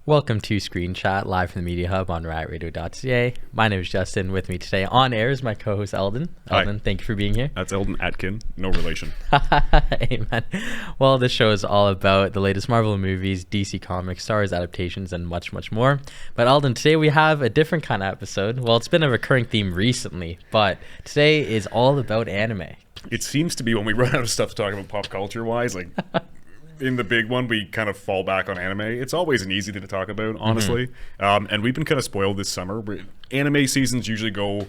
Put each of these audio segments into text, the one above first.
Welcome to Screen Chat, live from the Media Hub on riotradio.ca. My name is Justin. With me today on air is my co-host Eldin. Eldin, thank you for being here. That's Eldin Atkin. No relation. Amen. Well, this show is all about the latest Marvel movies, DC Comics, Star Wars adaptations, and much, much more. But Eldin, today we have a different kind of episode. Well, it's been a recurring theme recently, but today is all about anime. It seems to be when we run out of stuff to talk about pop culture-wise, like... in the big one, we kind of fall back on anime. It's always an easy thing to talk about, honestly. And we've been kind of spoiled this summer. Anime seasons usually go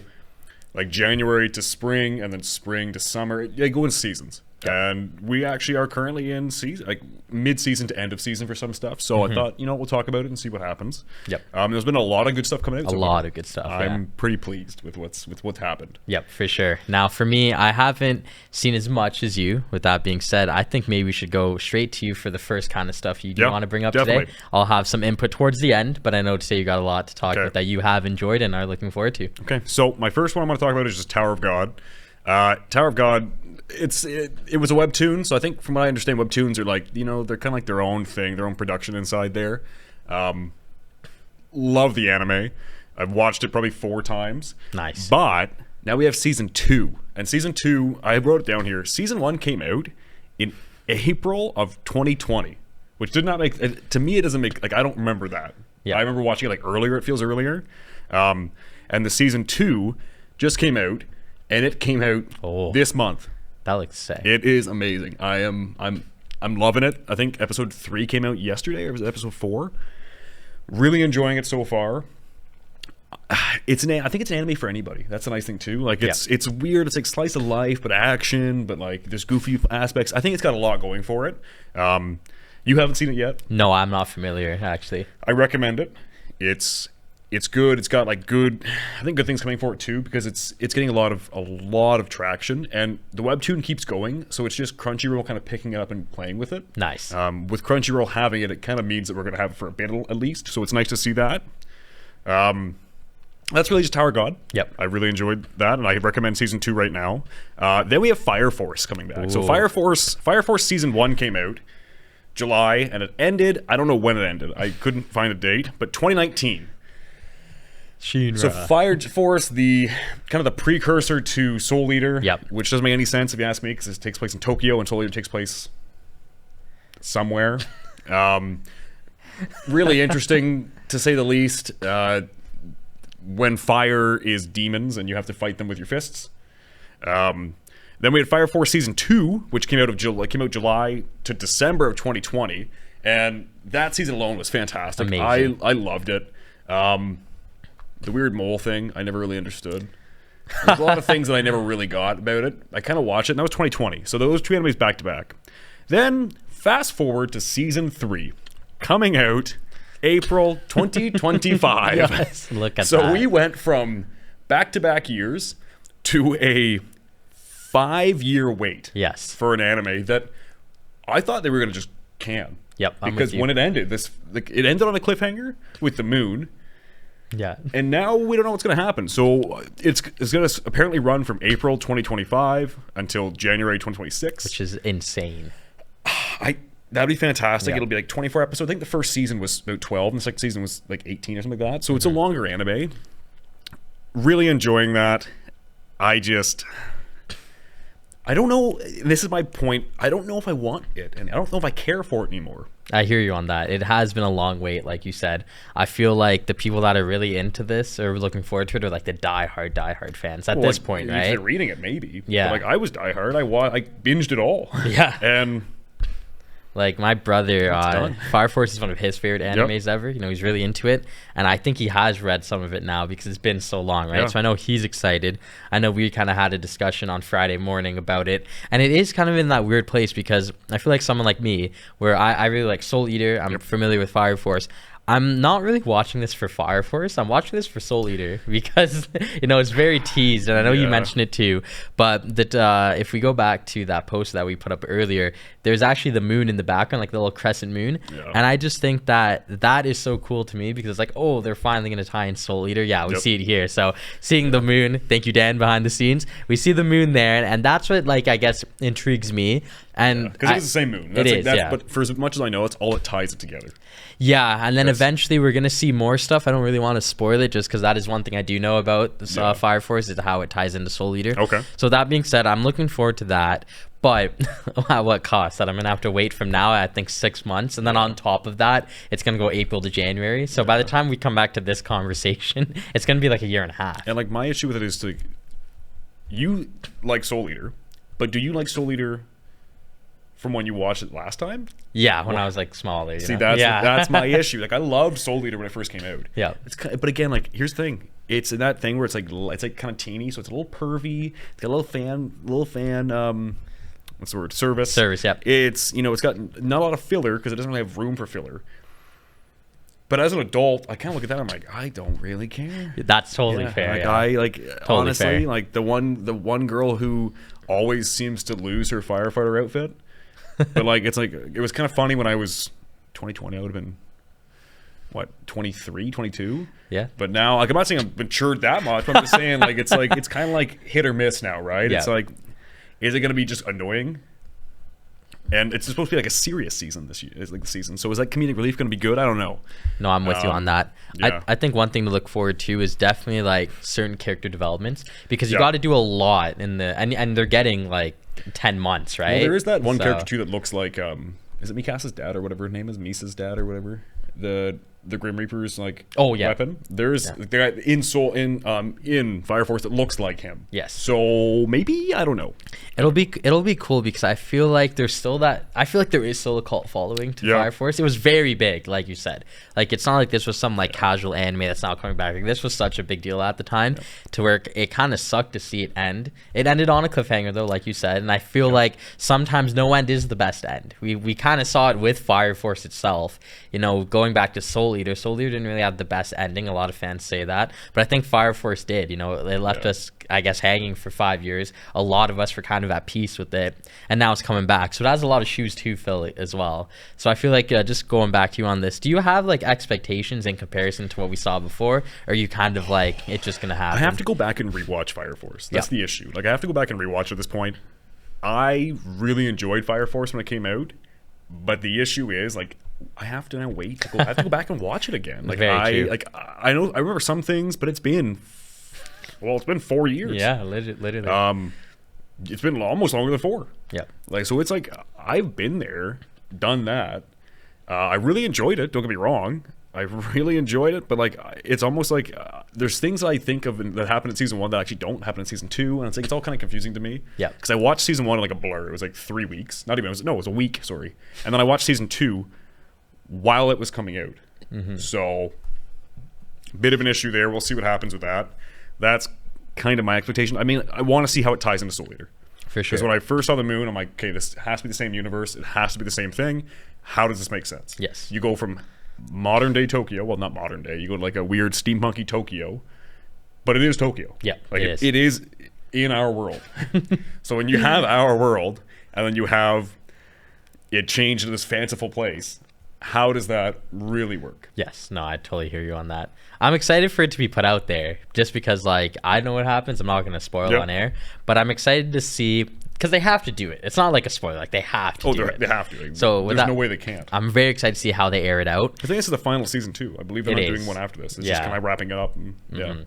like January to spring, and then spring to summer. They go in seasons. Yep. And we actually are currently in season, like mid-season to end of season for some stuff. So I thought, we'll talk about it and see what happens. Yep. There's been a lot of good stuff coming out. A lot of good stuff. I'm pretty pleased with what's happened. Yep, for sure. Now, for me, I haven't seen as much as you. With that being said, I think maybe we should go straight to you for the first kind of stuff you do want to bring up today. I'll have some input towards the end, but I know today you got a lot to talk about that you have enjoyed and are looking forward to. Okay. So my first one I want to talk about is just Tower of God. Tower of God. It was a webtoon, so I think from what I understand, webtoons are like, they're kind of like their own thing, their own production inside there. Love the anime. I've watched it probably 4 times. Nice. But now we have season 2, and season 2, I wrote it down here. Season 1 came out in April of 2020, which did not make, to me, it doesn't make, like, I don't remember that. Yeah. I remember watching it like earlier. It feels earlier. And the season 2 just came out, and it came out this month. That looks sick. It is amazing. I'm loving it. I think episode 3 came out yesterday, or was it episode 4? Really enjoying it so far. I think it's an anime for anybody. That's the nice thing too. Like it's weird. It's like slice of life, but action, but like there's goofy aspects. I think it's got a lot going for it. You haven't seen it yet? No, I'm not familiar actually. I recommend it. It's good. It's got like good things coming for it too, because it's getting a lot of traction, and the webtoon keeps going. So it's just Crunchyroll kind of picking it up and playing with it. Nice. With Crunchyroll having it, it kind of means that we're going to have it for a bit at least. So it's nice to see that. That's really just Tower of God. Yep. I really enjoyed that, and I recommend season 2 right now. Then we have Fire Force coming back. Ooh. So Fire Force season 1 came out July, and it ended. I don't know when it ended. I couldn't find a date, but 2019. Shinra. So Fire Force, the kind of the precursor to Soul Eater, which doesn't make any sense if you ask me, because it takes place in Tokyo and Soul Eater takes place somewhere. Really interesting, to say the least. When fire is demons and you have to fight them with your fists. Then we had Fire Force season 2, which came out July to December of 2020, and that season alone was fantastic. Amazing. I loved it. The weird mole thing, I never really understood. There's a lot of things that I never really got about it. I kind of watched it, and that was 2020. So those 2 animes back to back. Then, fast forward to season 3, coming out April 2025. Yes, look at that. So we went from back-to-back years to a 5-year wait for an anime that I thought they were going to just can. Yep, because when it ended, it ended on a cliffhanger with the moon. Yeah. And now we don't know what's going to happen. So it's going to apparently run from April 2025 until January 2026. Which is insane. That'd be fantastic. It'll be like 24 episodes. I think the first season was about 12 and the second season was like 18 or something like that. So it's a longer anime. Really enjoying that. I don't know. This is my point. I don't know if I want it, and I don't know if I care for it anymore. I hear you on that. It has been a long wait, like you said. I feel like the people that are really into this or looking forward to it are like the die-hard fans at this point, right? If they're reading it, maybe. Yeah. But like I was die-hard. I binged it all. Yeah. And like my brother, Fire Force is one of his favorite animes ever. He's really into it, and I think he has read some of it now because it's been so long, right? So I know he's excited. I know we kind of had a discussion on Friday morning about it, and it is kind of in that weird place because I feel like someone like me, where I really like Soul Eater, I'm familiar with Fire Force. I'm not really watching this for Fire Force. I'm watching this for Soul Eater because, it's very teased, and I know you mentioned it too. But that if we go back to that post that we put up earlier, there's actually the moon in the background, like the little crescent moon. Yeah. And I just think that is so cool to me because it's like, oh, they're finally going to tie in Soul Eater. Yeah, we see it here. So seeing the moon, thank you, Dan, behind the scenes. We see the moon there, and that's what, like, I guess intrigues me. And because it is the same moon. That's it is, yeah. But for as much as I know, it's all that ties it together. Yeah, and then eventually we're gonna see more stuff. I don't really want to spoil it, just because that is one thing I do know about the Fire Force is how it ties into Soul Eater. Okay. So that being said, I'm looking forward to that. But at what cost? That I'm gonna have to wait from now, I think 6 months, and then on top of that, it's gonna go April to January. So by the time we come back to this conversation, it's gonna be like a year and a half. And like my issue with it is you like Soul Eater, but do you like Soul Eater from when you watched it last time? Yeah, when I was like smaller. See, that's my issue. Like I loved Soul Eater when it first came out. Yeah. But again, like here's the thing. It's in that thing where it's like kind of teeny, so it's a little pervy. It's got a little fan. What's the word? Service. Yep. It's it's got not a lot of filler because it doesn't really have room for filler. But as an adult, I kind of look at that. I'm like, I don't really care. That's totally fair. Like I totally honestly fair. Like the one girl who always seems to lose her firefighter outfit. But like it's like it was kind of funny when I was 2020. I would have been what 23, 22. Yeah. But now, like I'm not saying I've matured that much. But I'm just saying like it's kind of like hit or miss now, right? Yeah. It's like, is it going to be just annoying? And it's supposed to be like a serious season this year. It's like the season. So is that comedic relief going to be good? I don't know. No, I'm with you on that. Yeah. I think one thing to look forward to is definitely like certain character developments, because you got to do a lot in the and they're getting like 10 months, right? Well, there is that one character too that looks like is it Mikasa's dad or whatever her name is, Misa's dad or whatever, the Grim Reaper's weapon. There's in Fire Force that looks like him. Yes. So maybe, I don't know. It'll be cool, because I feel like there is still a cult following to Fire Force. It was very big, like you said. Like it's not like this was some casual anime that's now coming back. Like, this was such a big deal at the time to where it kind of sucked to see it end. It ended on a cliffhanger though, like you said, and I feel like sometimes no end is the best end. We kind of saw it with Fire Force itself. Going back to Soul Eater didn't really have the best ending. A lot of fans say that, but I think Fire Force did. They left us, I guess, hanging for 5 years. A lot of us were kind of at peace with it, and now it's coming back. So it has a lot of shoes to fill as well. So I feel like just going back to you on this, do you have like expectations in comparison to what we saw before, or are you kind of like it's just gonna happen? I have to go back and rewatch Fire Force. That's the issue. Like I have to go back and rewatch at this point. I really enjoyed Fire Force when it came out, but the issue is like I have to now wait to go. I have to go back and watch it again. Like I remember some things, but it's been 4 years. Yeah, literally. It's been almost longer than 4. Yeah. So it's like I've been there, done that. I really enjoyed it. Don't get me wrong. I really enjoyed it, but like it's almost like there's things I think of that happened in season 1 that actually don't happen in season 2, and it's all kind of confusing to me. Yeah. Because I watched season 1 like a blur. It was like 3 weeks. Not even. It was a week. Sorry. And then I watched season 2 while it was coming out. Mm-hmm. So bit of an issue there. We'll see what happens with that. That's kind of my expectation. I mean, I want to see how it ties into Soul Eater. For sure. Because when I first saw the moon, I'm like, okay, this has to be the same universe. It has to be the same thing. How does this make sense? Yes. You go from modern day Tokyo. Well, not modern day. You go to like a weird steampunky Tokyo. But it is Tokyo. Yeah, like it is in our world. So when you have our world and then you have it changed to this fanciful place, how does that really work? Yes. No, I totally hear you on that. I'm excited for it to be put out there just because, like, I know what happens. I'm not going to spoil on air, but I'm excited to see, because they have to do it. It's not like a spoiler. Like, they have to do it. They have to. So there's no way they can't. I'm very excited to see how they air it out. I think this is the final season, too. I believe they're not doing one after this. It's just kind of wrapping it up. And,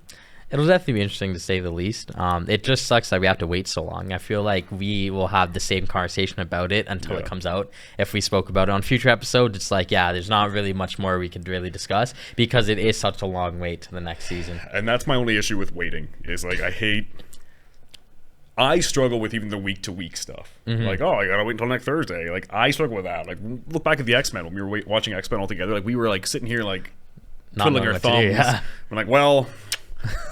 It'll definitely be interesting to say the least. It just sucks that we have to wait so long. I feel like we will have the same conversation about it until it comes out. If we spoke about it on future episodes, it's like, there's not really much more we could really discuss because it is such a long wait to the next season. And that's my only issue with waiting is like I struggle with even the week-to-week stuff. Mm-hmm. Like, I gotta wait until next Thursday. Like, I struggle with that. Like, look back at the X-Men when we were watching X-Men all together. Like, we were like sitting here like twiddling our thumbs. We're like, well,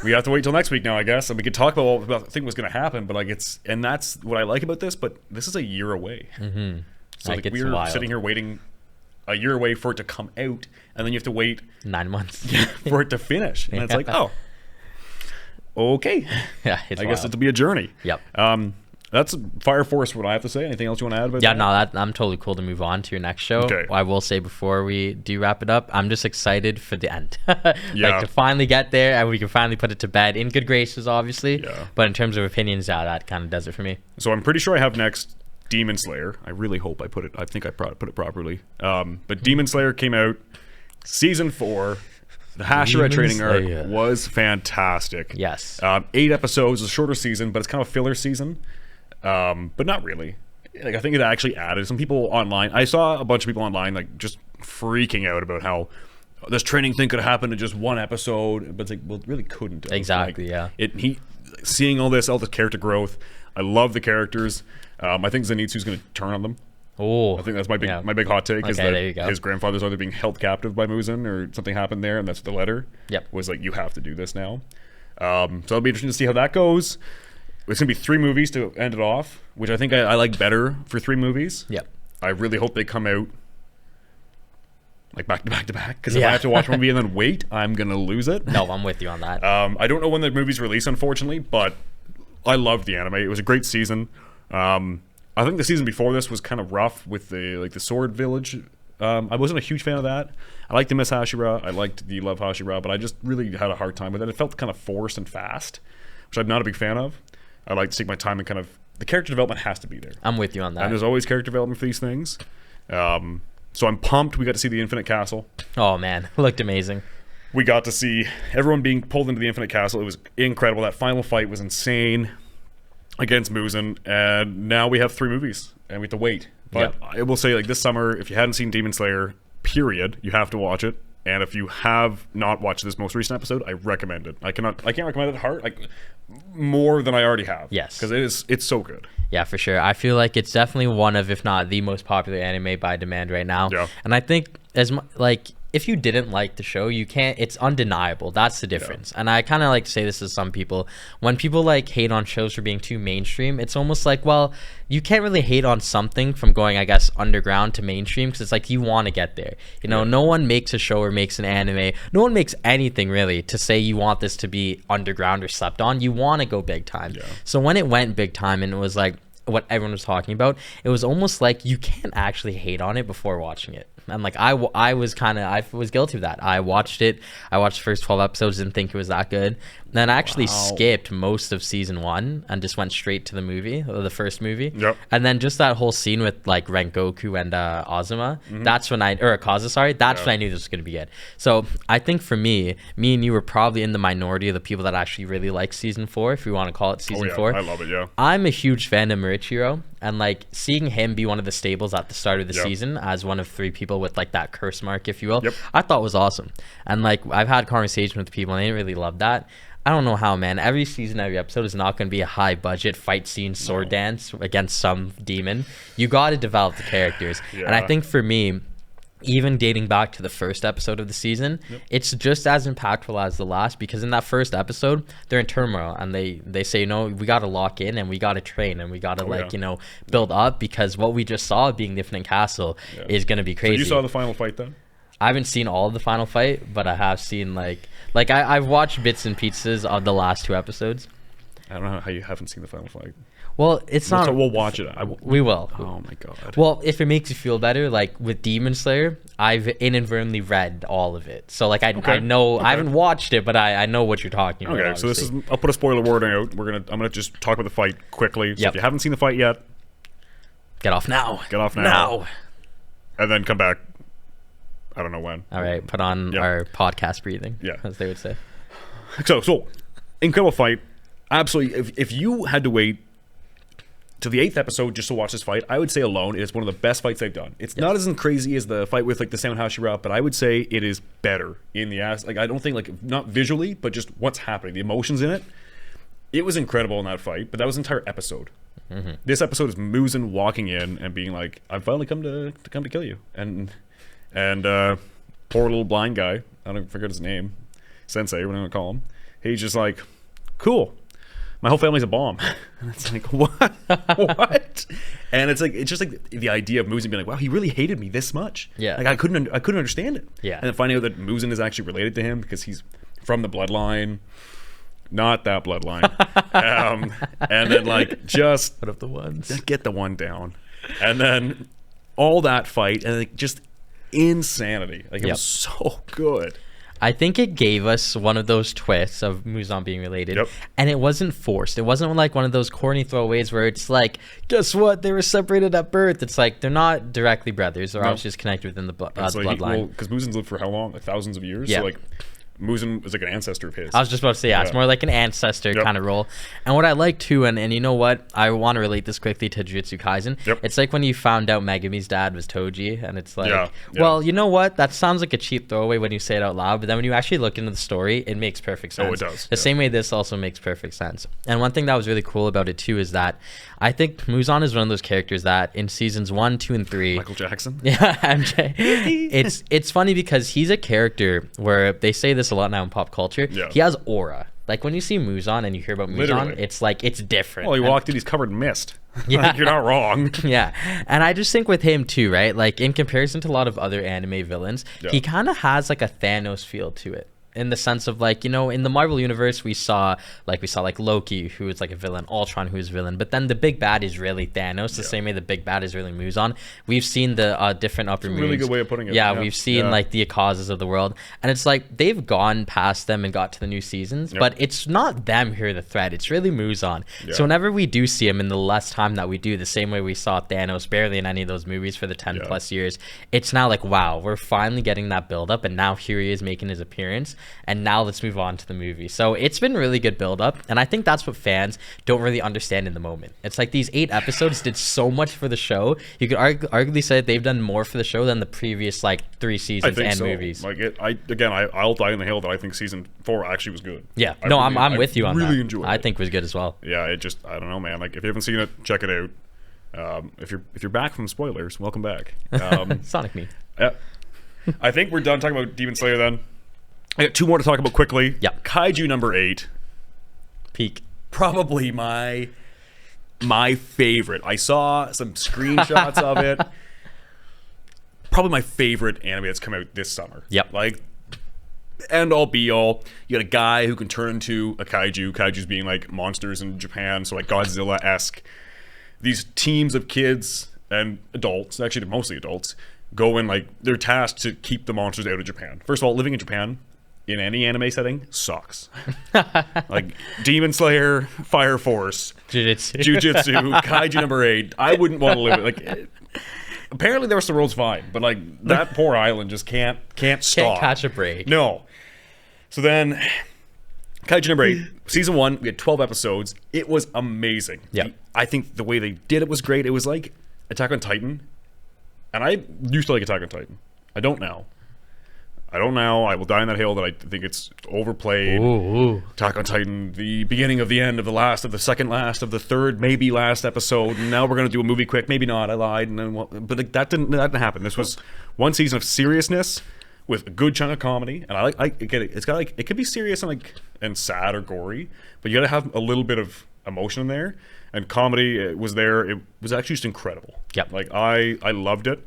we have to wait till next week now, I guess, and we could talk about what I think was going to happen. But like, and that's what I like about this. But this is a year away, so like we're wild. Sitting here waiting a year away for it to come out, and then you have to wait 9 months for it to finish, and it's like, okay, I guess it'll be a journey. Yep. That's Fire Force. What I have to say. Anything else you want to add about that? No, I'm totally cool to move on to your next show. Okay. I will say before we do wrap it up, I'm just excited for the end. Like to finally get there and we can finally put it to bed in good graces, obviously. Yeah. But in terms of opinions, that kind of does it for me. So I'm pretty sure I have next Demon Slayer. I really hope I put it. I think I put it properly. But Demon Slayer came out season 4. The Hashira training arc was fantastic. Yes. 8 episodes, a shorter season, but it's kind of a filler season. But not really. Like, I think it actually added some people online. I saw a bunch of people online like just freaking out about how this training thing could happen in just one episode, but it's like, well, it really couldn't. Exactly. Like, seeing all this character growth. I love the characters. I think Zenitsu's going to turn on them. Oh, I think that's my big hot take is that his grandfather's either being held captive by Muzan or something happened there, and that's the letter. Yep. Was like, you have to do this now. So it'll be interesting to see how that goes. It's going to be 3 movies to end it off, which I think I like better for 3 movies. Yep. I really hope they come out like back to back to back, because if I have to watch a movie and then wait, I'm going to lose it. No, I'm with you on that. I don't know when the movie's release, unfortunately, but I loved the anime. It was a great season. I think the season before this was kind of rough with the Sword Village. I wasn't a huge fan of that. I liked the Miss Hashira. I liked the Love Hashira, but I just really had a hard time with it. It felt kind of forced and fast, which I'm not a big fan of. I like to take my time and the character development has to be there. I'm with you on that. And there's always character development for these things. So I'm pumped we got to see the Infinite Castle. Oh, man. It looked amazing. We got to see everyone being pulled into the Infinite Castle. It was incredible. That final fight was insane against Muzan. And now we have 3 movies, and we have to wait. But I will say, like, this summer, if you hadn't seen Demon Slayer, period, you have to watch it. And if you have not watched this most recent episode, I recommend it. I can't recommend it hard, like, more than I already have. Yes. Because it's so good. Yeah, for sure. I feel like it's definitely one of, if not the most popular anime by demand right now. Yeah. And I think if you didn't like the show, you can't. It's undeniable. That's the difference. Yeah. And I kind of like to say this to some people. When people like hate on shows for being too mainstream, it's almost like, well, you can't really hate on something from going, I guess, underground to mainstream, because it's like you want to get there. You know, no one makes a show or makes an anime. No one makes anything really to say you want this to be underground or slept on. You want to go big time. Yeah. So when it went big time and it was like what everyone was talking about, it was almost like you can't actually hate on it before watching it. And like I was guilty of that. I watched the first 12 episodes, didn't think it was that good. Then I actually skipped most of season 1 and just went straight to the first movie. Yep. And then just that whole scene with like Rengoku and Azuma, that's when Akaza, that's when I knew this was going to be good. So I think for me and you were probably in the minority of the people that actually really like season 4, if we want to call it season 4. I love it, yeah. I'm a huge fan of Morichiro, and like seeing him be one of the stables at the start of the season as one of 3 people with like that curse mark, if you will, I thought was awesome. And like I've had conversations with people and they didn't really love that. I don't know how, man. Every season, every episode is not going to be a high budget fight scene, sword dance against some demon. You got to develop the characters. And I think for me, even dating back to the first episode of the season, it's just as impactful as the last, because in that first episode, they're in turmoil and they say, we got to lock in and we got to train and we got to build up, because what we just saw being the Infinite Castle is going to be crazy. So you saw the final fight then? I haven't seen all of the final fight, but I have seen I've watched bits and pieces of the last 2 episodes. I don't know how you haven't seen the final fight. Well, it's not. So we'll watch it. We will. Oh my god. Well, if it makes you feel better, like with Demon Slayer, I've inadvertently read all of it. So like I know I haven't watched it, but I know what you're talking about. Okay, so this is. I'll put a spoiler warning out. I'm gonna just talk about the fight quickly. So if you haven't seen the fight yet, get off now. Get off now. And then come back. I don't know when. All right, put on our podcast breathing. Yeah, as they would say. So incredible fight. Absolutely. If you had to wait to the 8th episode just to watch this fight, I would say alone it is one of the best fights they've done. It's not as crazy as the fight with like the Sound Hashira, but I would say it is better in the ass. Like I don't think like not visually, but just what's happening, the emotions in it. It was incredible in that fight, but that was an entire episode. This episode is Muzan walking in and being like, "I've finally come to kill you," and poor little blind guy, I don't forget his name, Sensei, what do you want to call him? He's just like, cool, my whole family's a bomb. And it's like, what? What? And it's just like the idea of Muzan being like, wow, he really hated me this much. Yeah. Like I couldn't understand it. Yeah. And then finding out that Muzan is actually related to him because he's from the bloodline. Not that bloodline. And then like just put up the ones. Get the one down. And then all that fight and like just insanity. Like it was so good. I think it gave us one of those twists of Muzan being related, and it wasn't forced. It wasn't like one of those corny throwaways where it's like, guess what? They were separated at birth. It's like they're not directly brothers. They're obviously just connected within the bloodline. Because Muzan's lived for how long? Like thousands of years. Yeah. So like Muzan is like an ancestor of his. I was just about to say, it's more like an ancestor kind of role. And what I like too, and you know what? I want to relate this quickly to Jujutsu Kaisen. It's like when you found out Megumi's dad was Toji, and it's like, well, you know what? That sounds like a cheap throwaway when you say it out loud, but then when you actually look into the story, it makes perfect sense. Oh, it does. The same way this also makes perfect sense. And one thing that was really cool about it too is that I think Muzan is one of those characters that in seasons 1, 2, and 3, Michael Jackson. Yeah, MJ. It's funny because he's a character where they say this a lot now in pop culture. He has aura. Like when you see Muzan and you hear about Muzan, it's like it's different. Well, he walked in, he's covered in mist. Yeah, like, you're not wrong. Yeah, and I just think with him too, right? Like in comparison to a lot of other anime villains, he kind of has like a Thanos feel to it. In the sense of like, you know, in the Marvel universe, we saw like Loki, who is like a villain, Ultron, who is a villain, but then the big bad is really Thanos, the same way the big bad is really Muzan. We've seen the different upper moons. Really good way of putting it. Yeah, we've seen like the Akazas of the world, and it's like they've gone past them and got to the new seasons, but it's not them who are the threat. It's really Muzan. So whenever we do see him in the less time that we do, the same way we saw Thanos barely in any of those movies for the 10 plus years, it's now like, wow, we're finally getting that build up, and now here he is making his appearance. And now let's move on to the movie. So it's been really good build up, and I think that's what fans don't really understand in the moment. It's like these 8 episodes did so much for the show. You could arguably say that they've done more for the show than the previous like 3 seasons and movies. Like I'll die on the hill that I think season 4 actually was good. Yeah, I'm with you on that. Really enjoyed it. I think it was good as well. Yeah, I don't know, man. Like if you haven't seen it, check it out. If you're back from spoilers, welcome back. Sonic me. Yeah, I think we're done talking about Demon Slayer then. I got 2 more to talk about quickly. Yeah. Kaiju number 8. Peak. Probably my favorite. I saw some screenshots of it. Probably my favorite anime that's come out this summer. Yep. Like, end all be all. You got a guy who can turn into a kaiju. Kaijus being like monsters in Japan, so like Godzilla-esque. These teams of kids and adults, actually mostly adults, go in, like, they're tasked to keep the monsters out of Japan. First of all, living in Japan in any anime setting sucks. Like Demon Slayer, Fire Force, Jujutsu, Kaiju number 8. I wouldn't want to live it. Like, apparently the rest of the world's fine, but like that poor island just can't stop. Can't catch a break. No. So then, Kaiju number 8, season 1. We had 12 episodes. It was amazing. Yeah. I think the way they did it was great. It was like Attack on Titan, and I used to like Attack on Titan. I don't now. I will die on that hill that I think it's overplayed. Ooh. Attack on Titan, the beginning of the end of the last of the second last of the third, maybe last episode. And now we're gonna do a movie quick. Maybe not. I lied. And then, but like, that didn't happen. This was one season of seriousness with a good chunk of comedy. And I get it. It's got like, it could be serious and sad or gory, but you gotta have a little bit of emotion in there. And comedy, it was there. It was actually just incredible. Yep. Like I loved it.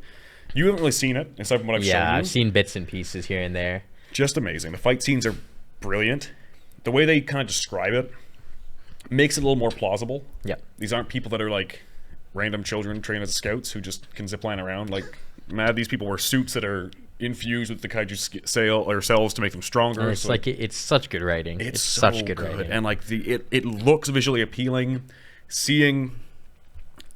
You haven't really seen it, aside from what I've shown you. Yeah, I've seen bits and pieces here and there. Just amazing. The fight scenes are brilliant. The way they kind of describe it makes it a little more plausible. Yeah. These aren't people that are like random children trained as scouts who just can zip line around. Like, these people wear suits that are infused with the kaiju cells to make them stronger. And it's so, like it's such good writing. It's so such good writing. And like it looks visually appealing. Seeing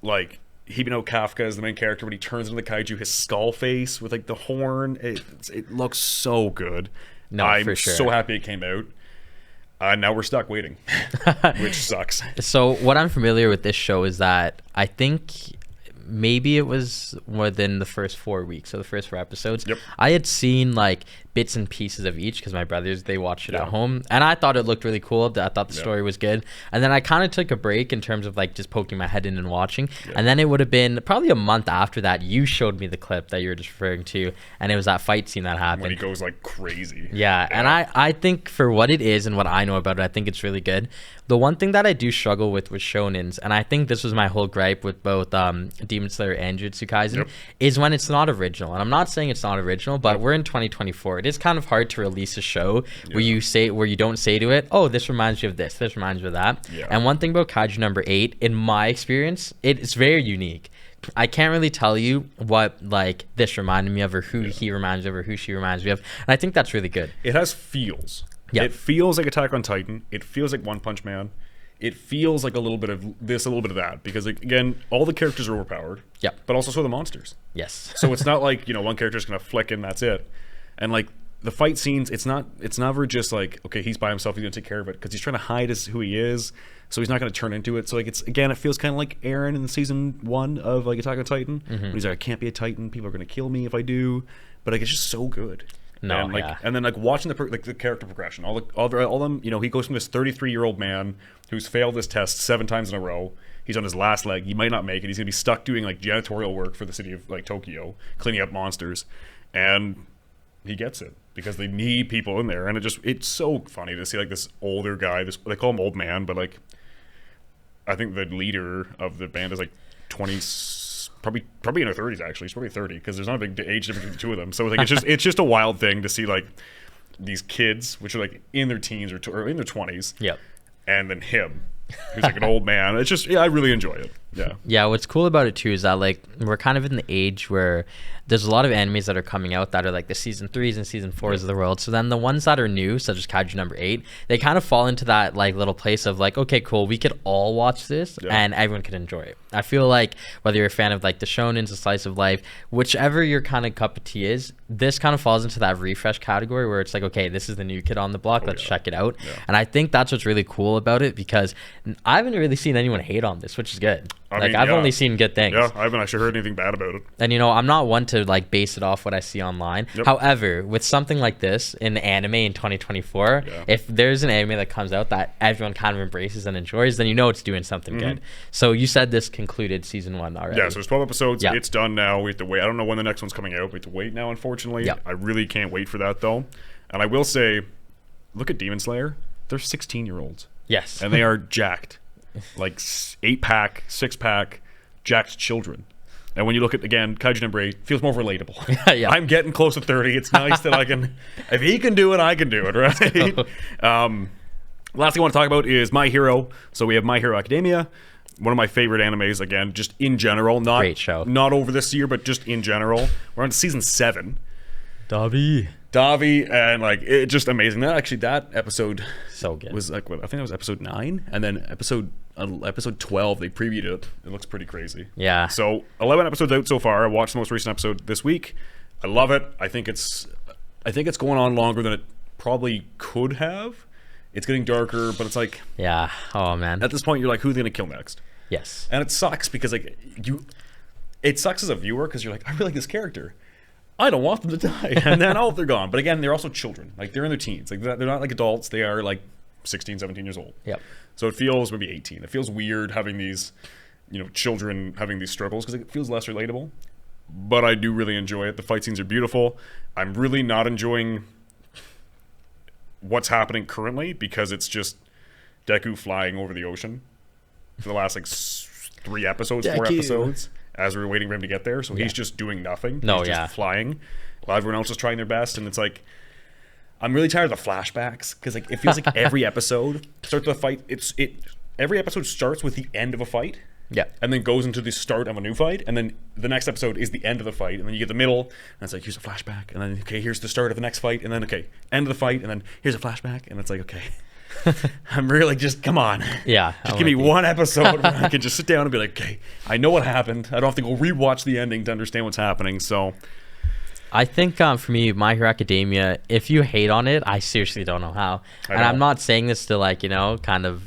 like Hibino Kafka is the main character when he turns into the kaiju, his skull face with like the horn, it looks so good. No, I'm for sure. so happy it came out. Now we're stuck waiting, which sucks. So what I'm familiar with this show is that I think maybe it was within the first 4 weeks, so the first 4 episodes. Yep. I had seen like bits and pieces of each because my brothers, they watched it at home, and I thought it looked really cool. I thought the story was good, and then I kind of took a break in terms of like just poking my head in and watching, and then it would have been probably a month after that you showed me the clip that you were just referring to, and it was that fight scene that happened when he goes like crazy. Yeah, and I think for what it is and what I know about it, I think it's really good. The one thing that I do struggle with shonens, and I think this was my whole gripe with both Demon Slayer and Jujutsu Kaisen, is when it's not original. And I'm not saying it's not original, but we're in 2024. It is kind of hard to release a show where you don't say to it, oh, this reminds you of this reminds you of that. And one thing about Kaiju number 8, in my experience, it's very unique. I can't really tell you what like this reminded me of, or who he reminds me of, or who she reminds me of, and I think that's really good. It has feels. Yeah. It feels like Attack on Titan. It feels like One Punch Man. It feels like a little bit of this, a little bit of that, because like, again, all the characters are overpowered. Yeah. But also so are the monsters. Yes. So it's not like, one character's gonna flick and that's it. And like the fight scenes, it's never just like, okay, he's by himself, he's gonna take care of it, because he's trying to hide who he is. So he's not going to turn into it. So like it feels kind of like Eren in season 1 of like Attack on Titan. When he's like, I can't be a Titan. People are going to kill me if I do. But like it's just so good. No, and then like watching the character progression, all them. He goes from this 33-year-old man who's failed this test 7 times in a row. He's on his last leg. He might not make it. He's going to be stuck doing like janitorial work for the city of like Tokyo, cleaning up monsters, and he gets it. Because they need people in there, and it's so funny to see like this older guy. They call him old man, but like I think the leader of the band is like 20s, probably in her 30s actually. He's probably 30 because there's not a big age difference between the two of them. So like it's just a wild thing to see like these kids, which are like in their teens or in their 20s. Yep. And then him, who's like an old man. It's just I really enjoy it. Yeah. Yeah. What's cool about it too is that like we're kind of in the age where there's a lot of animes that are coming out that are like the season 3s and season 4s of the world. So then the ones that are new, such as Kaiju number 8, they kind of fall into that like little place of like, okay, cool, we could all watch this and everyone could enjoy it. I feel like whether you're a fan of like the shonens, the slice of life, whichever your kind of cup of tea is, this kind of falls into that refresh category where it's like, okay, this is the new kid on the block, let's check it out. And I think that's what's really cool about it, because I haven't really seen anyone hate on this, which is good. I've only seen good things. Yeah, I haven't actually heard anything bad about it. And I'm not one to like base it off what I see online. However, with something like this in anime in 2024, if there's an anime that comes out that everyone kind of embraces and enjoys, then it's doing something good. So you said this concluded season 1 already. Yeah, so there's 12 episodes. It's done now. We have to wait. I don't know when the next one's coming out. We have to wait now, unfortunately. I really can't wait for that though. And I will say, look at Demon Slayer. They're 16-year-olds. Yes. And they are jacked. Like 8-pack, 6-pack, jacked children. And when you look at, again, Kaiju number 8, feels more relatable. I'm getting close to 30. It's nice that I can, if he can do it, I can do it, right? Last thing I want to talk about is My Hero. So we have My Hero Academia, one of my favorite animes, again, just in general. Great show. Not over this year, but just in general. We're on season 7. Davi, and like it's just amazing. That episode so good was like I think that was episode 9, and then episode 12 they previewed it. It looks pretty crazy. Yeah. So 11 episodes out so far. I watched the most recent episode this week. I love it. I think it's going on longer than it probably could have. It's getting darker, but it's like oh man. At this point, you're like, who's gonna kill next? Yes. And it sucks because like it sucks as a viewer because you're like, I really like this character. I don't want them to die. And then, they're gone. But again, they're also children. Like, they're in their teens. Like, they're not like adults. They are like 16, 17 years old. Yep. So it feels maybe 18. It feels weird having these, children having these struggles because it feels less relatable. But I do really enjoy it. The fight scenes are beautiful. I'm really not enjoying what's happening currently because it's just Deku flying over the ocean for the last, like, 4 episodes. As we were waiting for him to get there. So he's just doing nothing. He's just flying while everyone else is trying their best. And it's like, I'm really tired of the flashbacks because like it feels like every episode starts with a fight. Every episode starts with the end of a fight. Yeah. And then goes into the start of a new fight. And then the next episode is the end of the fight. And then you get the middle. And it's like, here's a flashback. And then, okay, here's the start of the next fight. And then, okay, end of the fight. And then here's a flashback. And it's like, okay. I'm really just, come on. Yeah. Just give me one episode where I can just sit down and be like, okay, I know what happened. I don't have to go rewatch the ending to understand what's happening. So I think for me, My Hero Academia, if you hate on it, I seriously don't know how. I'm not saying this to like, kind of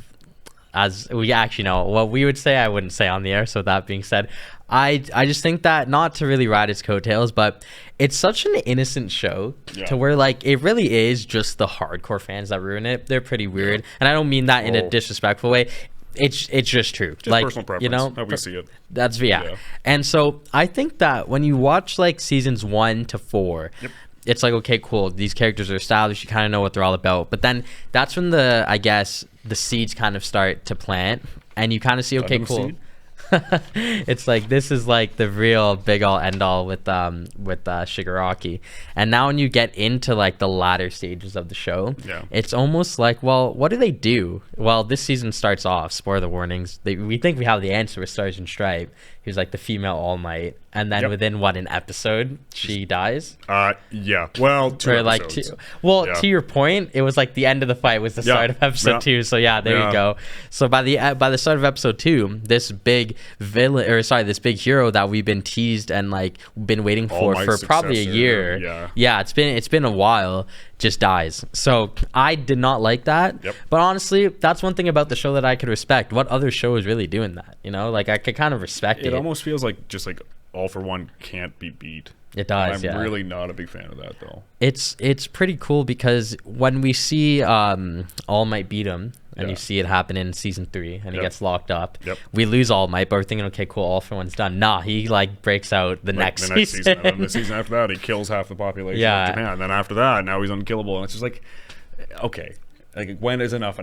as we actually know what we would say, I wouldn't say on the air. So that being said, I just think that not to really ride its coattails, but it's such an innocent show to where like it really is just the hardcore fans that ruin it. They're pretty weird, and I don't mean that in a disrespectful way. It's just true. Just like personal preference, how we see it. That's And so I think that when you watch like seasons 1 to 4. It's like, okay, cool. These characters are established. You kind of know what they're all about. But then that's when the seeds kind of start to plant, and you kind of see, okay, cool. It's like this is like the real big all end all with Shigaraki. And now when you get into like the latter stages of the show, it's almost like, well, what do they do? Well, this season starts off, spoiler warnings, we think we have the answer with Stars and Stripe, who's like the female All Might, and then within an episode she dies. Yeah. Well, two episodes. To your point, it was like the end of the fight was the start of episode 2. So there you go. So by the start of episode 2, this big this big hero that we've been teased and like been waiting for probably a year. Yeah, it's been a while, just dies. So I did not like that. But honestly, that's one thing about the show that I could respect. What other show is really doing that? You know, like I could kind of respect it. It almost feels like just like All for One can't be beat. It does. I'm really not a big fan of that though. It's pretty cool because when we see All Might beat him, and you see it happen in season 3, and he gets locked up. We lose All Might, but we're thinking, okay, cool, All for One's done. Nah, he like breaks out the next season. And then the season after that, he kills half the population of Japan. And then after that, now he's unkillable, and it's just like, okay, like when is enough?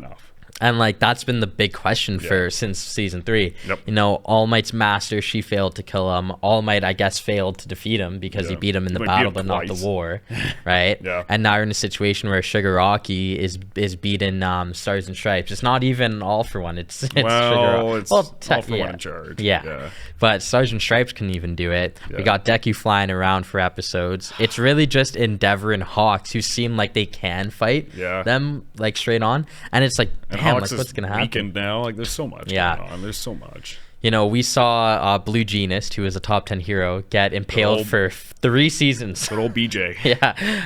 And like that's been the big question since season 3. You know, All Might's master, she failed to kill him. All Might, I guess, failed to defeat him because he beat him in the battle, but not the war, right? And now we're in a situation where Shigaraki is beating Stars and Stripes. It's not even All for One. It's Shigaraki. All for One in charge. But Stars and Stripes can even do it. We got Deku flying around for episodes. It's really just Endeavor and Hawks who seem like they can fight them like straight on, and it's like. Damn, like, what's gonna happen? Weekend now, like there's so much going on. There's so much. You know, we saw Blue Genius, who is a top 10 hero, get impaled for 3 seasons. Good old BJ.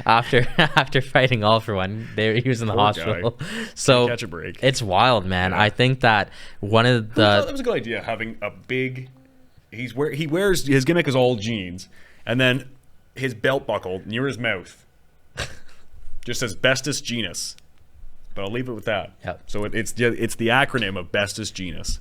After fighting All for One, he was in the hospital. Guy. So catch a break. It's wild, man. I think that one of the that was a good idea, having a big. He wears his gimmick is all jeans, and then his belt buckle near his mouth just says Bestus Genus. But I'll leave it with that. So it's the acronym of Bestus Genus.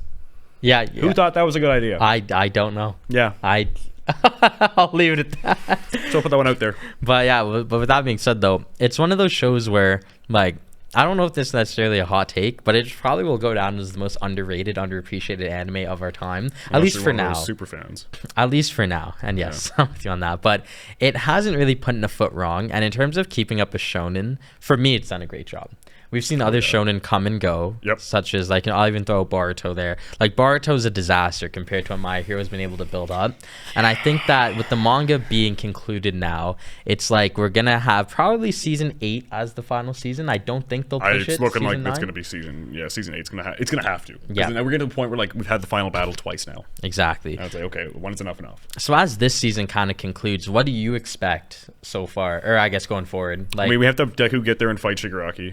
Who thought that was a good idea? I don't know. I'll leave it at that. So I'll put that one out there. But with that being said, though, it's one of those shows where like I don't know if this is necessarily a hot take, but it probably will go down as the most underrated, underappreciated anime of our time. At least for now. Super fans. At least for now. And yes, I'm with you on that. But it hasn't really put in a foot wrong. And in terms of keeping up a shonen, for me, it's done a great job. We've seen other shonen come and go, such as like I'll even throw Boruto there. Like Boruto's a disaster compared to what My Hero's been able to build up, and I think that with the manga being concluded now, it's like we're gonna have probably season 8 as the final season. I don't think they'll push it. It's looking like that's gonna be season 8's it's gonna have to. We're getting to the point where like we've had the final battle twice now. Exactly. And I'd say okay, when it's enough. So as this season kind of concludes, what do you expect so far, or I guess going forward? Like, I mean, we have to have Deku get there and fight Shigaraki.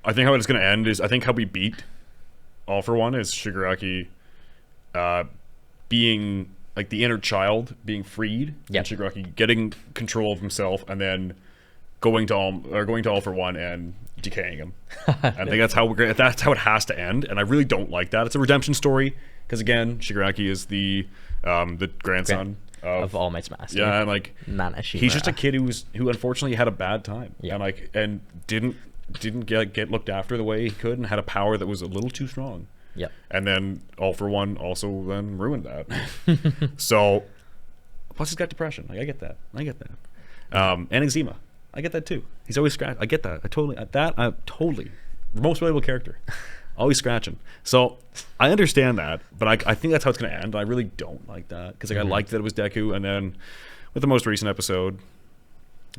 I think how it's going to end is, I think how we beat All for One is Shigaraki being like the inner child being freed, and Shigaraki getting control of himself, and then going to All for One and decaying him. I think that's how it has to end, and I really don't like that. It's a redemption story because again, Shigaraki is the grandson of All Might's master. Yeah, and like Nanashima. He's just a kid who unfortunately had a bad time, and didn't get looked after the way he could, and had a power that was a little too strong. And then All for One also then ruined that. So plus he's got depression. Like I get that. And eczema. I get that too. He's always scratching. I get that. I totally most valuable character. Always scratching. So I understand that, but I think that's how it's going to end. I really don't like that because I liked that it was Deku, and then with the most recent episode,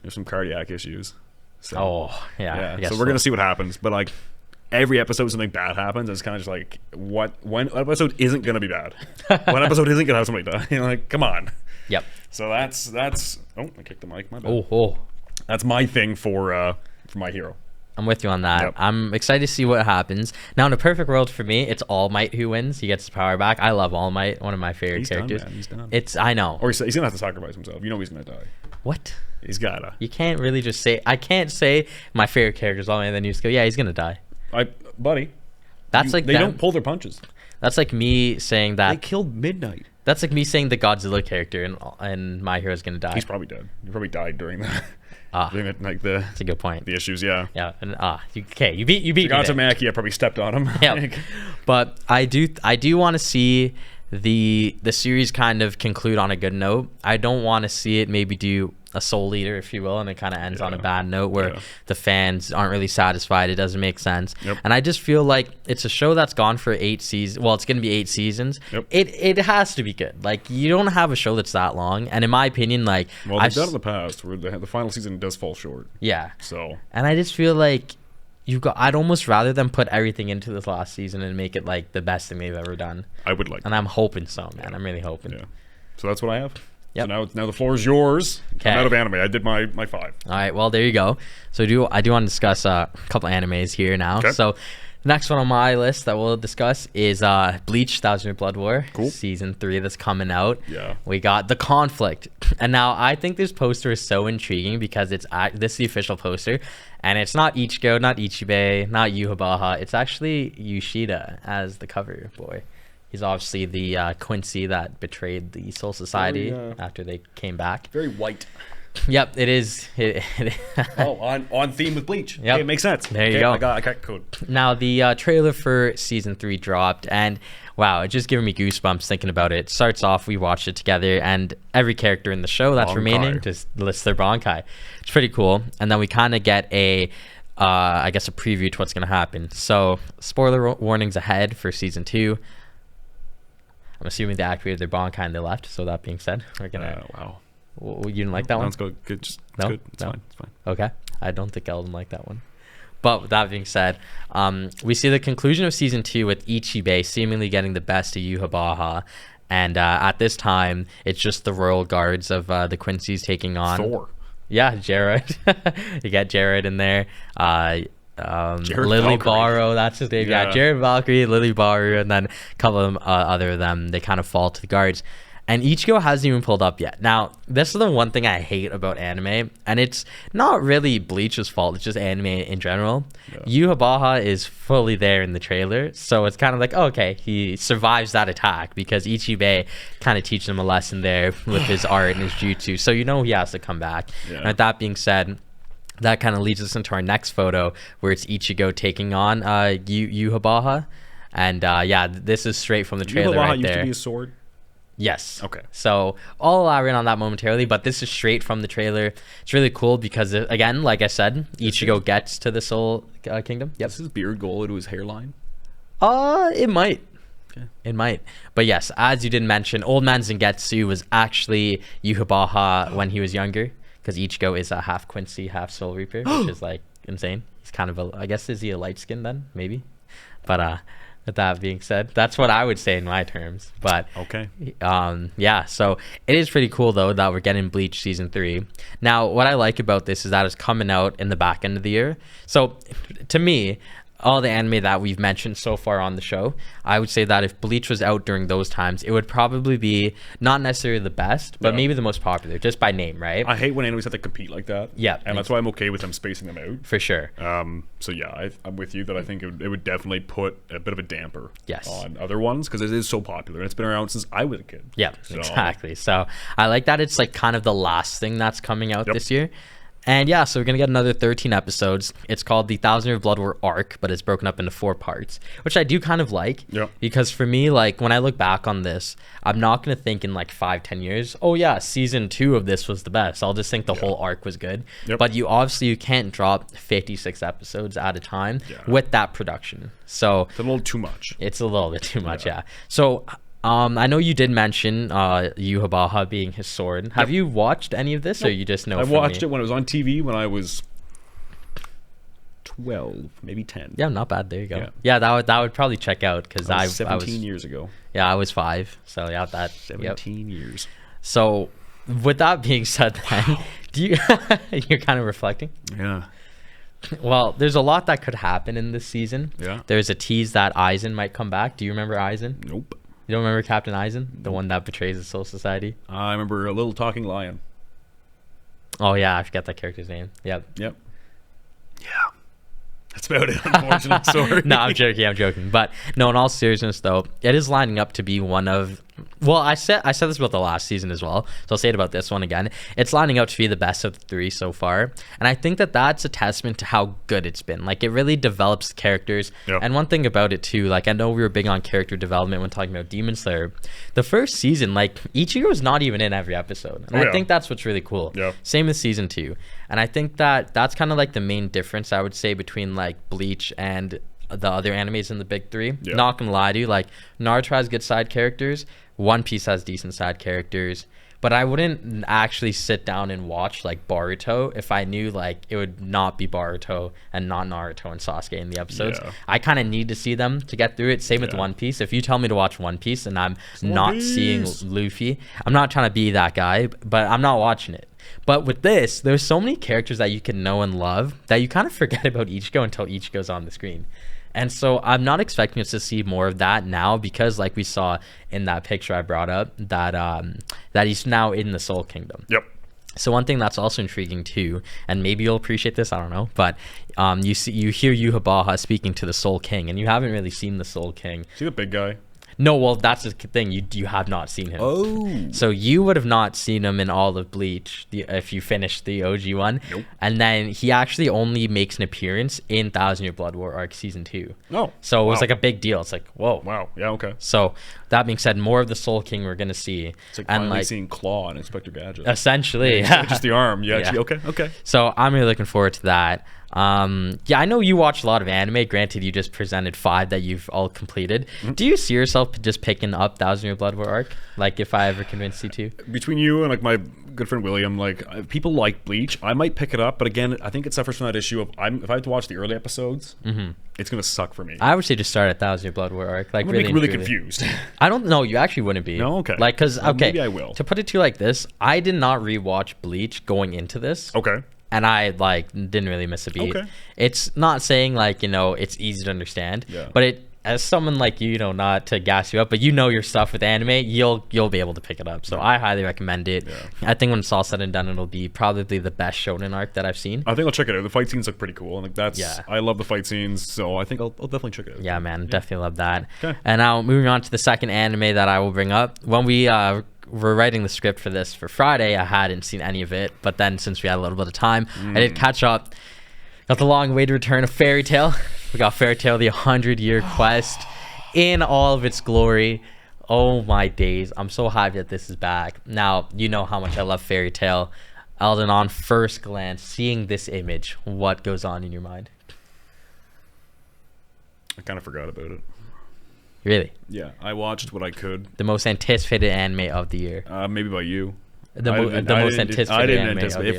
there's some cardiac issues. So, so we're gonna see what happens, but like every episode something bad happens. It's kind of just like when episode isn't gonna be bad. One episode isn't gonna have somebody die. You know, like come on. So that's oh, I kicked the mic. My bad. That's my thing for My Hero. I'm with you on that. I'm excited to see what happens. Now, in a perfect world for me, it's All Might who wins. He gets his power back. I love All Might, one of my favorite characters. Done, man. He's done. I know. Or he's gonna have to sacrifice himself. You know he's gonna die. What? He's gotta. You can't really just say. I can't say my favorite character is All Might, and then you just go, yeah, he's gonna die. Buddy. That's like they don't pull their punches. That's like me saying that they killed Midnight. That's like me saying the Godzilla character and My Hero's gonna die. He's probably dead. He probably died during that. That's a good point. The issues, yeah. And you beat Tamaki, I probably stepped on him. But I do want to see the series kind of conclude on a good note. I don't want to see it maybe do a soul eater, if you will, and it kind of ends on a bad note where the fans aren't really satisfied. It doesn't make sense. And I just feel like it's a show that's gone for 8 seasons. Well, it's going to be 8 seasons. It has to be good. Like, you don't have a show that's that long. And in my opinion, like, well, they've done it in the past where the final season does fall short. Yeah. So, and I just feel like I'd almost rather them put everything into this last season and make it like the best thing they've ever done. I would like. And I'm hoping so, man. I'm really hoping. Yeah. So that's what I have. Yep. So now the floor is yours. Okay. I'm out of anime. I did my 5. All right. Well, there you go. So I do want to discuss a couple animes here now. Okay. So the next one on my list that we'll discuss is Bleach: 1000 Year Blood War. Cool. Season 3 that's coming out. Yeah. We got The Conflict. And now I think this poster is so intriguing because this is the official poster. And it's not Ichigo, not Ichibei, not Yuhabaha. It's actually Yoshida as the cover boy. He's obviously the Quincy that betrayed the Soul Society after they came back. Very white. Yep, it is. On theme with Bleach. Yep. Okay, it makes sense. There you go. I got code. Now, the trailer for Season 3 dropped, and wow, it just giving me goosebumps thinking about it. It starts off, we watched it together, and every character in the show that's remaining just lists their Bankai. It's pretty cool. And then we kind of get I guess a preview to what's going to happen. So, spoiler warnings ahead for Season 2. I'm assuming they activated their Bankai and they left. So that being said, we're going to... Wow. You didn't like that one? Let's go. Good. It's good. It's fine. It's fine. Okay. I don't think Eldin liked that one. But with that being said, we see the conclusion of Season 2 with Ichibei seemingly getting the best of Yuhabaha. And at this time, it's just the royal guards of the Quincy's taking on... Thor. Yeah, Jared. You got Jared in there. Lily Valkyrie. Barrow, that's his name. Yeah, Jared Valkyrie, Lily Barrow, and then a couple of them, other of them, they kind of fall to the guards. And Ichigo hasn't even pulled up yet. Now, this is the one thing I hate about anime, and it's not really Bleach's fault, it's just anime in general. Yuhabaha is fully there in the trailer, so it's kind of like, okay, he survives that attack because Ichibei kind of teaches him a lesson there with his art and his jutsu, so you know he has to come back. And with that being said, that kind of leads us into our next photo where it's Ichigo taking on Yuhabaha. And this is straight from the trailer right there. Used to be a sword? Yes. Okay. So I'll elaborate on that momentarily, but this is straight from the trailer. It's really cool because, again, like I said, Ichigo gets to the Soul Kingdom. Yep. Does his beard go into his hairline? It might. Okay. It might. But yes, as you did mention, Old Man Zangetsu was actually Yuhabaha when he was younger, because Ichigo is a half Quincy, half Soul Reaper, which is like insane. He's kind of I guess, is he a light skin then? Maybe. But with that being said, that's what I would say in my terms. But okay. So it is pretty cool though that we're getting Bleach Season 3. Now, what I like about this is that it's coming out in the back end of the year. So to me, all the anime that we've mentioned so far on the show, I would say that if Bleach was out during those times, it would probably be not necessarily the best, but maybe the most popular, just by name, right? I hate when animes have to compete like that. Yeah. And that's why I'm okay with them spacing them out. For sure. So yeah, I'm with you that I think it would definitely put a bit of a damper yes. on other ones because it is so popular and it's been around since I was a kid. Yeah, exactly. So I like that it's like kind of the last thing that's coming out this year. And yeah, so we're going to get another 13 episodes. It's called the 1000 Year Blood War arc, but it's broken up into 4 parts, which I do kind of like. Yep. Because for me, like when I look back on this, I'm not going to think in like 5-10 years, oh yeah, season 2 of this was the best. I'll just think the whole arc was good. Yep. But you can't drop 56 episodes at a time with that production. So it's a little too much. It's a little bit too much, yeah. So I know you did mention Yuhabaha being his sword. Have you watched any of this, or you just know? I watched it when it was on TV when I was 12, maybe 10. Yeah, not bad. There you go. Yeah, that would probably check out because I was 17 years ago. Yeah, I was 5. So yeah, that 17 years. So with that being said, then you're kind of reflecting. Yeah. Well, there's a lot that could happen in this season. Yeah. There's a tease that Aizen might come back. Do you remember Aizen? Nope. You don't remember Captain Aizen? The one that betrays the Soul Society? I remember a little talking lion. Oh, yeah. I forget that character's name. Yep. Yeah. That's about it, unfortunately. Sorry. No, I'm joking. But no, in all seriousness, though, it is lining up to be one of Well, I said this about the last season as well, so I'll say it about this one again. It's lining up to be the best of the 3 so far, and I think that that's a testament to how good it's been. Like, it really develops the characters. Yep. And one thing about it too, like, I know we were big on character development when talking about Demon Slayer. The first season, like, Ichigo was not even in every episode, and I think that's what's really cool. Yep. Same with season 2, and I think that that's kind of like the main difference, I would say, between like Bleach and the other animes in the big 3. Yeah. Not gonna lie to you, like, Naruto has good side characters, One Piece has decent side characters, but I wouldn't actually sit down and watch like Boruto if I knew like it would not be Boruto and not Naruto and Sasuke in the episodes. Yeah. I kind of need to see them to get through it. Same with One Piece. If you tell me to watch One Piece and I'm not seeing Luffy, I'm not trying to be that guy, but I'm not watching it. But with this, there's so many characters that you can know and love that you kind of forget about Ichigo until Ichigo's on the screen. And so I'm not expecting us to see more of that now because, like we saw in that picture I brought up, that he's now in the Soul Kingdom. Yep. So one thing that's also intriguing too, and maybe you'll appreciate this, I don't know, but you hear Yuha speaking to the Soul King, and you haven't really seen the Soul King. See the big guy? No, well, that's the thing. You have not seen him. Oh. So you would have not seen him in all of Bleach if you finished the OG one. Nope. And then he actually only makes an appearance in 1,000 Year Blood War Arc Season 2. Oh. So it was like a big deal. It's like, whoa. Wow. Yeah, okay. So that being said, more of the Soul King we're going to see. It's like finally seeing Claw and Inspector Gadget. Essentially. Yeah, just the arm. Yeah. Yeah. Okay. So I'm really looking forward to that. Yeah, I know you watch a lot of anime. Granted, you just presented 5 that you've all completed. Mm-hmm. Do you see yourself just picking up 1,000 Year Blood War Arc? Like, if I ever convinced you to? Between you and like my good friend William, like people like Bleach. I might pick it up, but again, I think it suffers from that issue of if I have to watch the early episodes, it's gonna suck for me. I would say just start at 1,000 Year Blood War Arc. Like, I'm really confused. I don't know. You actually wouldn't be. No, okay. Like, because maybe I will. To put it to you like this, I did not rewatch Bleach going into this. Okay. And I like didn't really miss a beat. Okay. It's not saying like, you know, it's easy to understand. Yeah. But it, as someone like you know, not to gas you up, but you know your stuff with anime, you'll be able to pick it up. So I highly recommend it. Yeah. I think when it's all said and done, it'll be probably the best shonen arc that I've seen. I think I'll check it out. The fight scenes look pretty cool, and like I love the fight scenes, so I think I'll definitely check it out. Yeah, man, definitely love that. Okay. And now moving on to the second anime that I will bring up. When we were writing the script for this for Friday, I hadn't seen any of it, but then since we had a little bit of time, I did catch up. Got the long-awaited return of Fairy Tail. We got Fairy Tail: The 100-Year Quest in all of its glory. Oh my days, I'm so happy that this is back. Now, you know how much I love Fairy Tail. Eldin, on first glance, seeing this image, what goes on in your mind? I kind of forgot about it. Really? Yeah, I watched what I could. The most anticipated anime of the year. Maybe by you. The most anticipated anime of the year.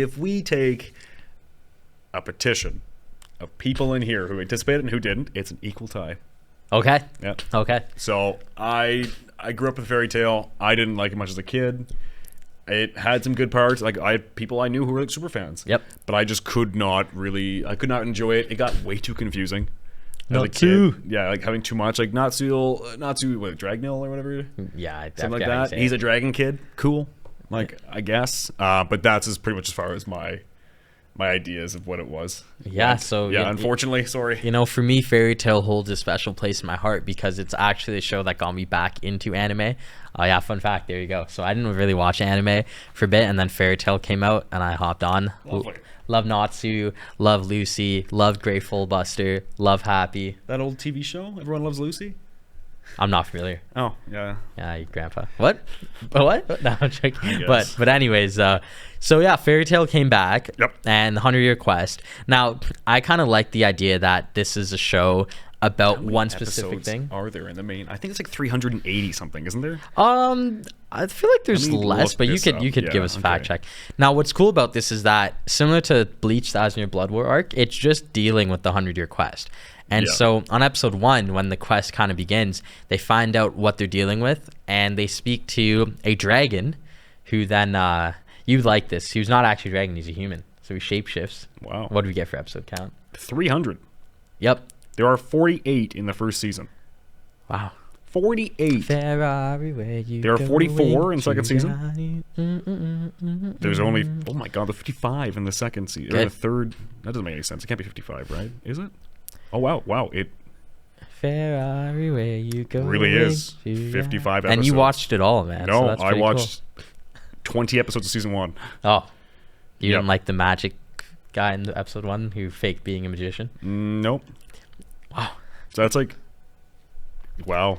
If we take a petition of people in here who anticipated and who didn't, it's an equal tie. Okay. Yeah. Okay. So I grew up with Fairy Tail. I didn't like it much as a kid. It had some good parts. Like I had people I knew who were like super fans. Yep. But I just could not enjoy it. It got way too confusing. Not too. Yeah, like having too much. Like Natsu, what, Dragnil or whatever. Yeah, something like that. He's a dragon kid. Cool. Like I guess. But that's pretty much as far as my ideas of what it was. Yeah. So yeah, unfortunately, sorry. You know, for me, Fairy Tail holds a special place in my heart because it's actually a show that got me back into anime. Oh yeah, fun fact. There you go. So I didn't really watch anime for a bit, and then Fairy Tail came out, and I hopped on. Lovely. Love Natsu, love Lucy, love Grateful Buster, love Happy. That old TV show, Everyone Loves Lucy? I'm not familiar. Oh, yeah. Yeah, you grandpa. What? What? No, I'm joking. But anyways, so yeah, Fairy Tail came back. Yep. And the 100-Year Quest. Now, I kind of like the idea that this is a show about one specific thing. Are there in the main? I think it's like 380 something, isn't there? I feel like there's less, but you could give us a fact check. Now, what's cool about this is that similar to Bleach: 1,000 Year Blood War arc, it's just dealing with the 100-Year Quest. And so on episode 1, when the quest kind of begins, they find out what they're dealing with, and they speak to a dragon, who then you like this. He's not actually a dragon; he's a human. So he shapeshifts. Wow. What do we get for episode count? 300. Yep. There are 48 in the first season. Wow. 48. Ferrari, where you there are 44 in second season. Johnny. There's only, oh my god, there's 55 in the second season. Or the third. That doesn't make any sense. It can't be 55, right? Is it? Oh wow, it Ferrari, where you go? Really is 55 episodes. And you watched it all, man. No, so that's I watched cool. 20 episodes of season 1. Oh, you didn't like the magic guy in the episode 1 who faked being a magician? Nope. Wow. So that's like, wow.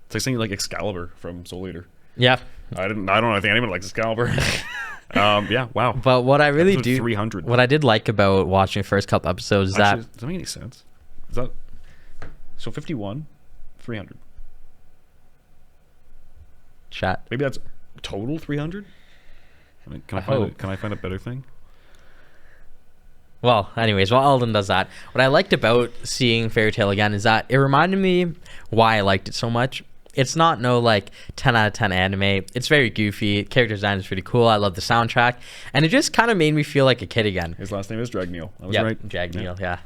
It's like saying like Excalibur from Soul Eater. Yeah. I don't think anyone likes Excalibur. Yeah, wow. But what I really Episode 300. what I did like about watching the first couple episodes is Actually, that does that make any sense? Is that so? 51, 300. chat. Maybe that's total 300. I mean, can I find a better thing? Well, anyways, while Eldin does that, what I liked about seeing Fairy Tail again is that it reminded me why I liked it so much. It's not no like 10 out of 10 anime. It's very goofy. Character design is pretty cool. I love the soundtrack. And it just kind of made me feel like a kid again. His last name is Dragneel. I was Yep, right. Dragneel, yeah.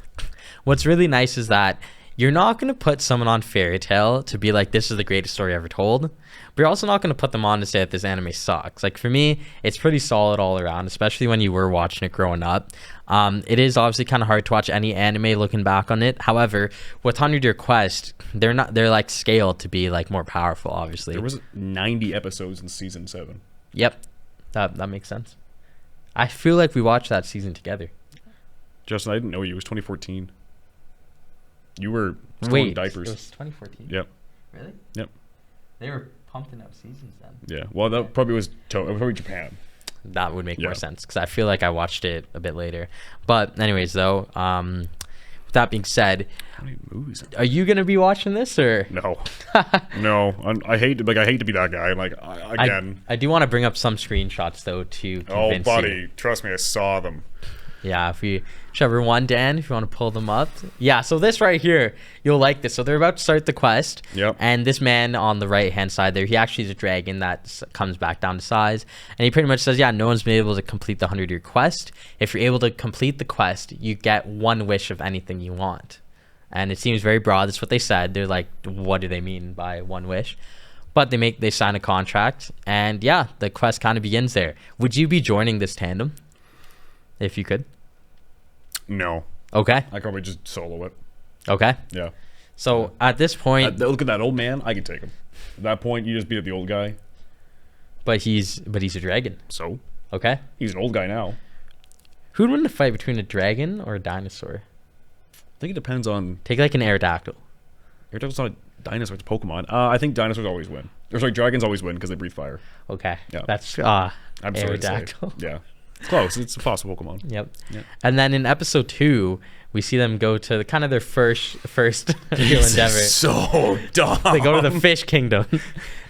What's really nice is that you're not going to put someone on Fairy Tail to be like, this is the greatest story ever told. But you're also not going to put them on to say that this anime sucks. Like, for me, it's pretty solid all around, especially when you were watching it growing up. It is obviously kind of hard to watch any anime looking back on it. However, with 100-Year Quest, they're like scaled to be like more powerful, obviously. There was 90 episodes in season 7. Yep. That makes sense. I feel like we watched that season together. Justin, I didn't know you. It was 2014. You were still in diapers. It was 2014. Yep. Really? Yep. They were pumping out seasons then. Yeah. Well, that probably was probably Japan. That would make more sense because I feel like I watched it a bit later. But anyways, though, with that being said, how many movies are you gonna be watching this or no? No, I hate to be that guy. Like again, I do want to bring up some screenshots though to convince you. Trust me, I saw them. Yeah, whichever one, Dan, if you want to pull them up. Yeah, so this right here, you'll like this. So they're about to start the quest. Yep. And this man on the right-hand side there, he actually is a dragon that comes back down to size. And he pretty much says, yeah, no one's been able to complete the 100-year quest. If you're able to complete the quest, you get one wish of anything you want. And it seems very broad. That's what they said. They're like, what do they mean by one wish? But they sign a contract. And yeah, the quest kind of begins there. Would you be joining this tandem? If you could? No. Okay. I probably just solo it. Okay. Yeah. So at this point, look at that old man. I can take him. At that point, you just beat up the old guy. but he's a dragon. So Okay. he's an old guy now. Who'd win the fight between a dragon or a dinosaur? I think it depends on. Take like an Aerodactyl. Aerodactyl's not a dinosaur. It's a Pokemon. I think dinosaurs always win. Or sorry, dragons always win because they breathe fire. Okay. Yeah. That's I'm sorry to say. Aerodactyl. Yeah. It's close. It's a fossil Pokemon. Yep. Yeah. And then in episode 2, we see them go to kind of their first real endeavor. So dumb. They go to the fish kingdom.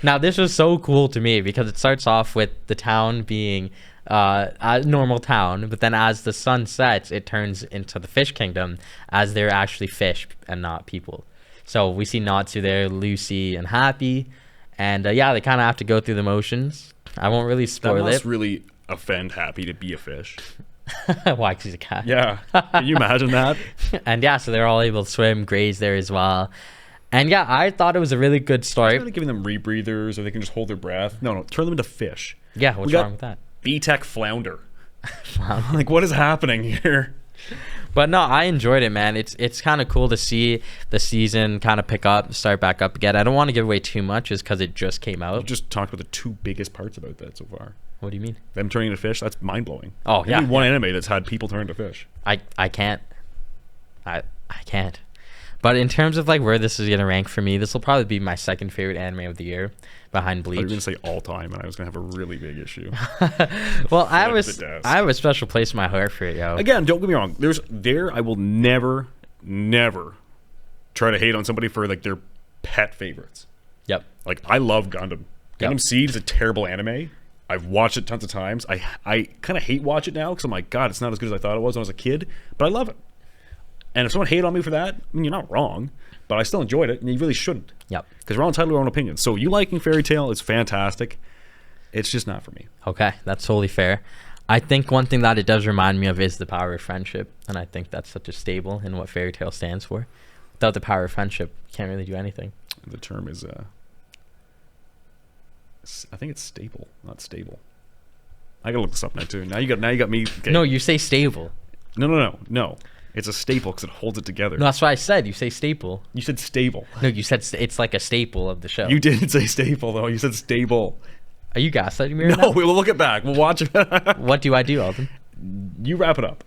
Now this was so cool to me because it starts off with the town being a normal town, but then as the sun sets, it turns into the fish kingdom as they're actually fish and not people. So we see Natsu there, Lucy, and Happy, and yeah, they kind of have to go through the motions. I won't really spoil that must it. really offend Happy to be a fish. Why? 'Cause he's a cat. Yeah. Can you imagine that? And yeah, so they're all able to swim, graze there as well. And yeah, I thought it was a really good story. Instead of giving them rebreathers or they can just hold their breath. No, turn them into fish. Yeah, what's wrong with that? B-Tech flounder. Like, what is happening here? But no, I enjoyed it, man. It's kind of cool to see the season kind of pick up, start back up again. I don't want to give away too much just because it just came out. You just talked about the two biggest parts about that so far. What do you mean? Them turning into fish? That's mind-blowing. Oh, yeah. Only one anime that's had people turn into fish. I can't. I can't. But in terms of like where this is gonna rank for me, this will probably be my second favorite anime of the year, behind Bleach. I was gonna say all time, and I was gonna have a really big issue. Well, I have a special place in my heart for it, yo. Again, don't get me wrong. I will never try to hate on somebody for like their pet favorites. Yep. Like I love Gundam. Gundam Seed is a terrible anime. I've watched it tons of times. I kind of hate watch it now because I'm like, God, it's not as good as I thought it was when I was a kid, but I love it. And if someone hated on me for that, I mean, you're not wrong, but I still enjoyed it, and you really shouldn't. Yep. Because we're all entitled to our own opinions. So you liking Fairy Tail is fantastic. It's just not for me. Okay, that's totally fair. I think one thing that it does remind me of is the power of friendship, and I think that's such a staple in what Fairy Tail stands for. Without the power of friendship, you can't really do anything. The term is, I think it's staple, not stable. I gotta look this up now too. Now you got me. Okay. No, you say stable. No. It's a staple because it holds it together. No, that's what I said. You say staple. You said stable. No, you said it's like a staple of the show. You didn't say staple though. You said stable. Are you gaslighting me right No, now? we'll look it back. We'll watch it. What do I do, Eldin? You wrap it up.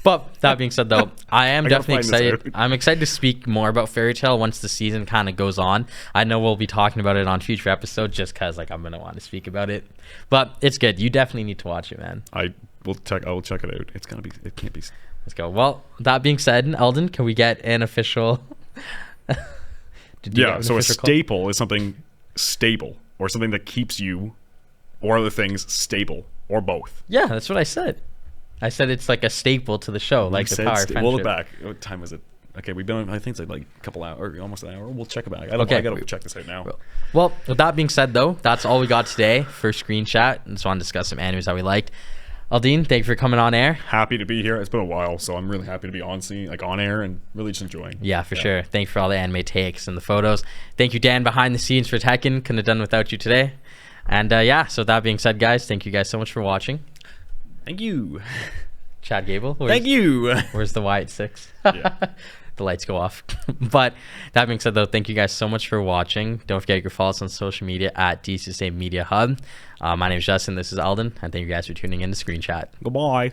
But that being said, though, I am definitely excited. out. I'm excited to speak more about Fairy Tale once the season kind of goes on. I know we'll be talking about it on future episodes just because like I'm gonna want to speak about it. But it's good. You definitely need to watch it, man. I will check it out. It's gonna be. It can't be. Let's go. Well, that being said, Eldin, can we get an official? Yeah. So a staple is something stable or something that keeps you or other things stable or both. Yeah, that's what I said. I said it's like a staple to the show, like the power of friendship. We'll look back. What time is it? Okay, we've been on, I think it's like a couple hours, or almost an hour. We'll check it back. I gotta check this out now. Well, with that being said, though, that's all we got today for Screen Chat. I just want to discuss some animes that we liked. Eldin, thank you for coming on air. Happy to be here. It's been a while, so I'm really happy to be on scene, like on air, and really just enjoying. Yeah, for sure. Thank you for all the anime takes and the photos. Thank you, Dan, behind the scenes for Tekken. Couldn't have done without you today. And yeah, so that being said, guys, thank you guys so much for watching. Thank you. Chad Gable. Thank you. Where's the Y at 6? Yeah. The lights go off. But that being said, though, thank you guys so much for watching. Don't forget you can follow us on social media at DCSA Media Hub. My name is Justin. This is Eldin. And thank you guys for tuning in to Screen Chat. Goodbye.